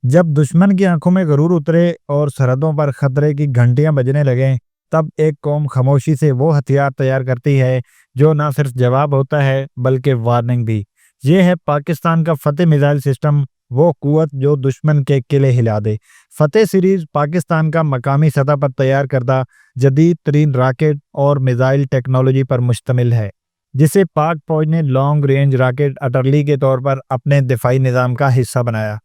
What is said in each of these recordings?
जब दुश्मन की आंखों में गरूर उतरे और सरहदों पर खतरे की घंटियां बजने लगें, तब एक कौम खामोशी से वो हथियार तैयार करती है जो ना सिर्फ जवाब होता है बल्कि वार्निंग भी। ये है पाकिस्तान का फतेह मिसाइल सिस्टम, वो कुवत जो दुश्मन के किले हिला दे। फतेह सीरीज पाकिस्तान का मकामी सतह पर तैयार करदा जदीद तरीन रॉकेट और मिसाइल टेक्नोलॉजी पर मुश्तमिल है, जिसे पाक फौज ने लॉन्ग रेंज रॉकेट अटरली के तौर पर अपने दिफाई निज़ाम का हिस्सा बनाया।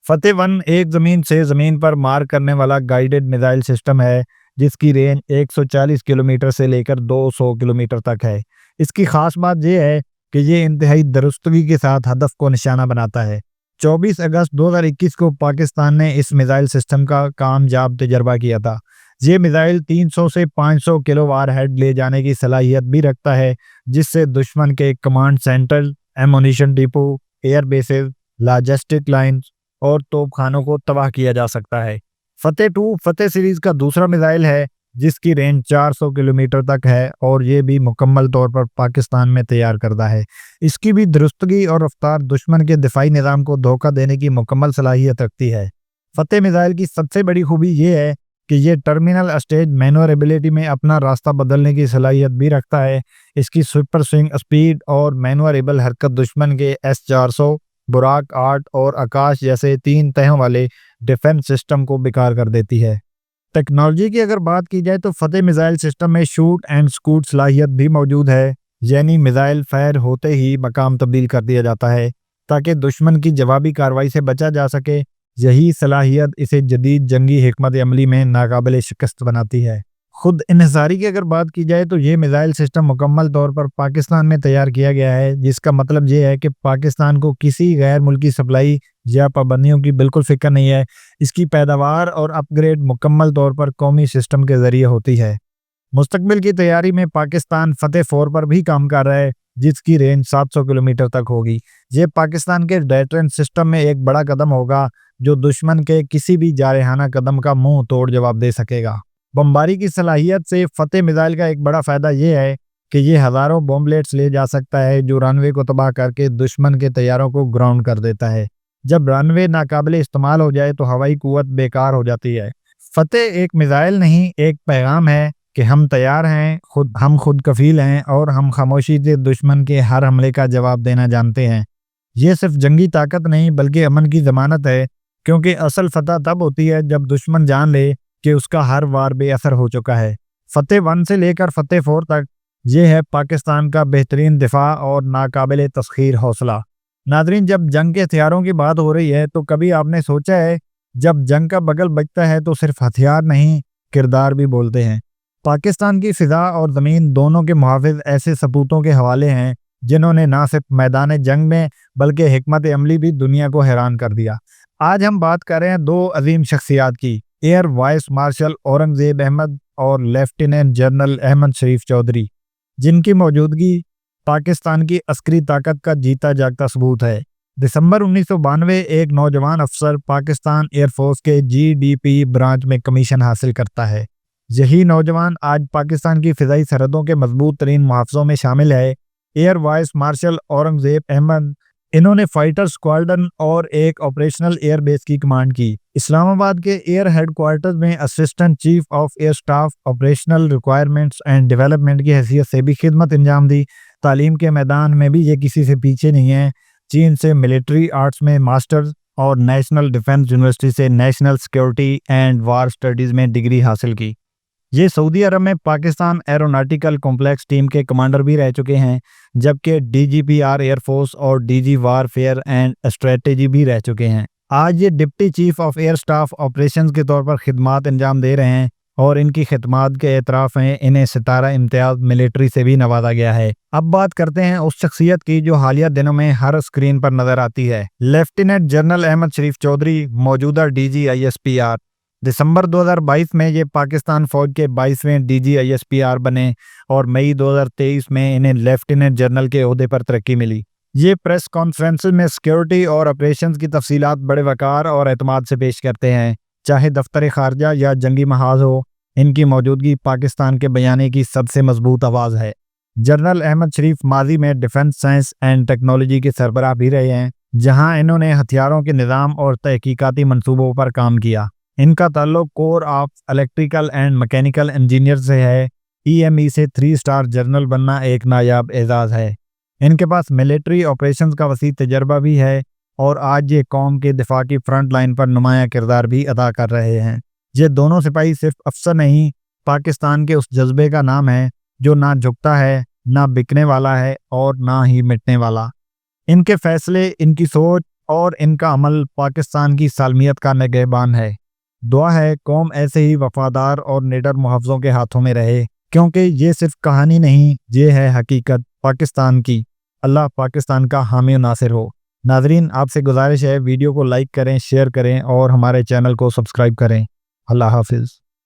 फतेह वन एक ज़मीन से ज़मीन पर मार करने वाला गाइडेड मिसाइल सिस्टम है, जिसकी रेंज 140 किलोमीटर से लेकर 200 किलोमीटर तक है। इसकी खास बात यह है कि ये इंतहाई दुरुस्तगी के साथ हदफ को निशाना बनाता है। 24 अगस्त 2021 को पाकिस्तान ने इस मिसाइल सिस्टम का कामयाब तजर्बा किया था। ये मिसाइल 300 से 500 किलो वार हेड ले जाने की सलाहियत भी रखता है, जिससे दुश्मन के command centre, ammunition depot, air bases, logistic lines और तोपखानों को तबाह किया जा सकता है। फतेह 2 फतेह सीरीज का दूसरा मिसाइल है, जिसकी रेंज 400 किलोमीटर तक है और ये भी मुकम्मल तौर पर पाकिस्तान में तैयार करदा है। इसकी भी दुरुस्तगी और रफ्तार दुश्मन के दिफाई निज़ाम को धोखा देने की मुकम्मल सलाहियत रखती है। फतेह मिसाइल की सबसे बड़ी खूबी ये है कि ये टर्मिनल स्टेज मैन्योरेबिलिटी में अपना रास्ता बदलने की सलाहियत भी रखता है। इसकी सुपर स्विंग स्पीड और मैन्योरेबल हरकत दुश्मन के S-400, बुराक 8 और आकाश जैसे 3 तहों वाले डिफेंस सिस्टम को बेकार कर देती है। टेक्नोलॉजी की अगर बात की जाए तो फतेह मिसाइल सिस्टम में शूट एंड स्कूट सलाहियत भी मौजूद है, यानी मिसाइल फायर होते ही मकाम तब्दील कर दिया जाता है ताकि दुश्मन की जवाबी कार्रवाई से बचा जा सके। यही सलाहियत इसे जदीद जंगी हिकमत अमली में नाकाबिल शिकस्त बनाती है। खुद इन्हिसारी की अगर बात की जाए तो ये मिसाइल सिस्टम मुकम्मल तौर पर पाकिस्तान में तैयार किया गया है, जिसका मतलब ये है कि पाकिस्तान को किसी गैर मुल्की सप्लाई या पाबंदियों की बिल्कुल फिक्र नहीं है। इसकी पैदावार और अपग्रेड मुकम्मल तौर पर कौमी सिस्टम के जरिए होती है। मुस्तकबिल की तैयारी में पाकिस्तान फतेह 4 पर भी काम कर रहा है, जिसकी रेंज 700 किलोमीटर तक होगी। ये पाकिस्तान के डेटरेंस सिस्टम में एक बड़ा कदम होगा जो दुश्मन के किसी भी जारहाना कदम का मुंह तोड़ जवाब दे सकेगा। बमबारी की सलाहियत से फतेह मिसाइल का एक बड़ा फ़ायदा ये है कि ये हज़ारों बॉम्बलेट्स ले जा सकता है, जो रनवे को तबाह करके दुश्मन के तैयारों को ग्राउंड कर देता है। जब रनवे नाकाबिल इस्तेमाल हो जाए तो हवाई कुव्वत बेकार हो जाती है। फतेह एक मिसाइल नहीं, एक पैगाम है कि हम तैयार हैं, हम खुद कफील हैं और हम खामोशी से दुश्मन के हर हमले का जवाब देना जानते हैं। ये सिर्फ जंगी ताकत नहीं बल्कि अमन की ज़मानत है, क्योंकि असल फतह तब होती है जब दुश्मन जान ले कि उसका हर वार बेअसर हो चुका है। फतेह 1 से लेकर फतेह 4 तक ये है पाकिस्तान का बेहतरीन दिफा और नाकाबिल तस्खीर हौसला। नादरीन, जब जंग के हथियारों की बात हो रही है तो कभी आपने सोचा है जब जंग का बगल बजता है तो सिर्फ हथियार नहीं, किरदार भी बोलते हैं। पाकिस्तान की फिजा और ज़मीन दोनों के मुहाफिज ऐसे सपूतों के हवाले हैं जिन्होंने ना सिर्फ मैदान जंग में बल्कि हिकमत अमली भी दुनिया को हैरान कर दिया। आज हम बात कर रहे हैं 2 अजीम शख्सियात की, air vice marshal Aurangzeb Ahmed और लेफ्टिनेंट जनरल अहमद शरीफ चौधरी, जिनकी मौजूदगी पाकिस्तान की अस्करी ताकत का जीता जागता सबूत है। दिसंबर 1992 एक नौजवान अफसर पाकिस्तान एयरफोर्स के GDP ब्रांच में कमीशन हासिल करता है। यही नौजवान आज पाकिस्तान की फ़िज़ाई सरहदों के मजबूत तरीन मुहाफ़िज़ों में शामिल है। Air vice marshal Aurangzeb Ahmed, इन्होंने फाइटर स्क्वाड्रन और एक ऑपरेशनल एयर बेस की कमांड की। इस्लामाबाद के एयर हेडक्वार्टर्स में assistant chief of air staff operational requirements and development की हैसियत से भी खिदमत अंजाम दी। तालीम के मैदान में भी ये किसी से पीछे नहीं है। चीन से मिलिट्री आर्ट्स में मास्टर्स और नेशनल डिफेंस यूनिवर्सिटी से national security and war studies में डिग्री हासिल की। ये सऊदी अरब में पाकिस्तान एरोनॉटिकल कॉम्प्लेक्स टीम के कमांडर भी रह चुके हैं, जबकि DGPR एयरफोर्स और DG वारफेयर एंड स्ट्रेटेजी भी रह चुके हैं। आज ये deputy chief of air staff operations के तौर पर खिदमात अंजाम दे रहे हैं और इनकी खिदमात के एतराफ़ में इन्हें सितारा इम्तियाज़ मिलिट्री से भी नवाजा गया है। अब बात करते हैं उस शख्सियत की जो हालिया दिनों में हर स्क्रीन पर नजर आती है। लेफ्टिनेंट जनरल अहमद शरीफ चौधरी, मौजूदा DG ISPR। दिसंबर 2022 में ये पाकिस्तान फौज के 22वें DG ISPR बने और मई 2023 में इन्हें लेफ्टिनेंट जनरल के ओहदे पर तरक्की मिली। ये प्रेस कॉन्फ्रेंस में सिक्योरिटी और ऑपरेशंस की तफसीलात बड़े वकार और एतमाद से पेश करते हैं। चाहे दफ्तर खारजा या जंगी महाज हो, इनकी मौजूदगी पाकिस्तान के बयाने की सबसे मजबूत आवाज़ है। जनरल अहमद शरीफ माजी में डिफेंस साइंस एंड टेक्नोलॉजी के सरबराह भी रहे हैं جہاں انہوں نے ہتھیاروں کے نظام اور تحقیقاتی منصوبوں پر کام کیا۔ ان کا تعلق corps of electrical and mechanical engineer سے ہے۔ EME سے 3 اسٹار جنرل بننا ایک نایاب اعزاز ہے۔ ان کے پاس ملٹری آپریشنز کا وسیع تجربہ بھی ہے اور آج یہ قوم کے دفاع کی فرنٹ لائن پر نمایاں کردار بھی ادا کر رہے ہیں۔ یہ دونوں سپاہی صرف افسر نہیں، پاکستان کے اس جذبے کا نام ہے جو نہ جھکتا ہے، نہ بکنے والا ہے اور نہ ہی مٹنے والا۔ ان کے فیصلے، ان کی سوچ اور ان کا عمل پاکستان کی سالمیت کا نگہبان ہے۔ دعا ہے قوم ایسے ہی وفادار اور نڈر محافظوں کے ہاتھوں میں رہے، کیونکہ یہ صرف کہانی نہیں، یہ ہے حقیقت پاکستان کی۔ اللہ پاکستان کا حامی و ناصر ہو۔ ناظرین، آپ سے گزارش ہے ویڈیو کو لائک کریں، شیئر کریں اور ہمارے چینل کو سبسکرائب کریں۔ اللہ حافظ۔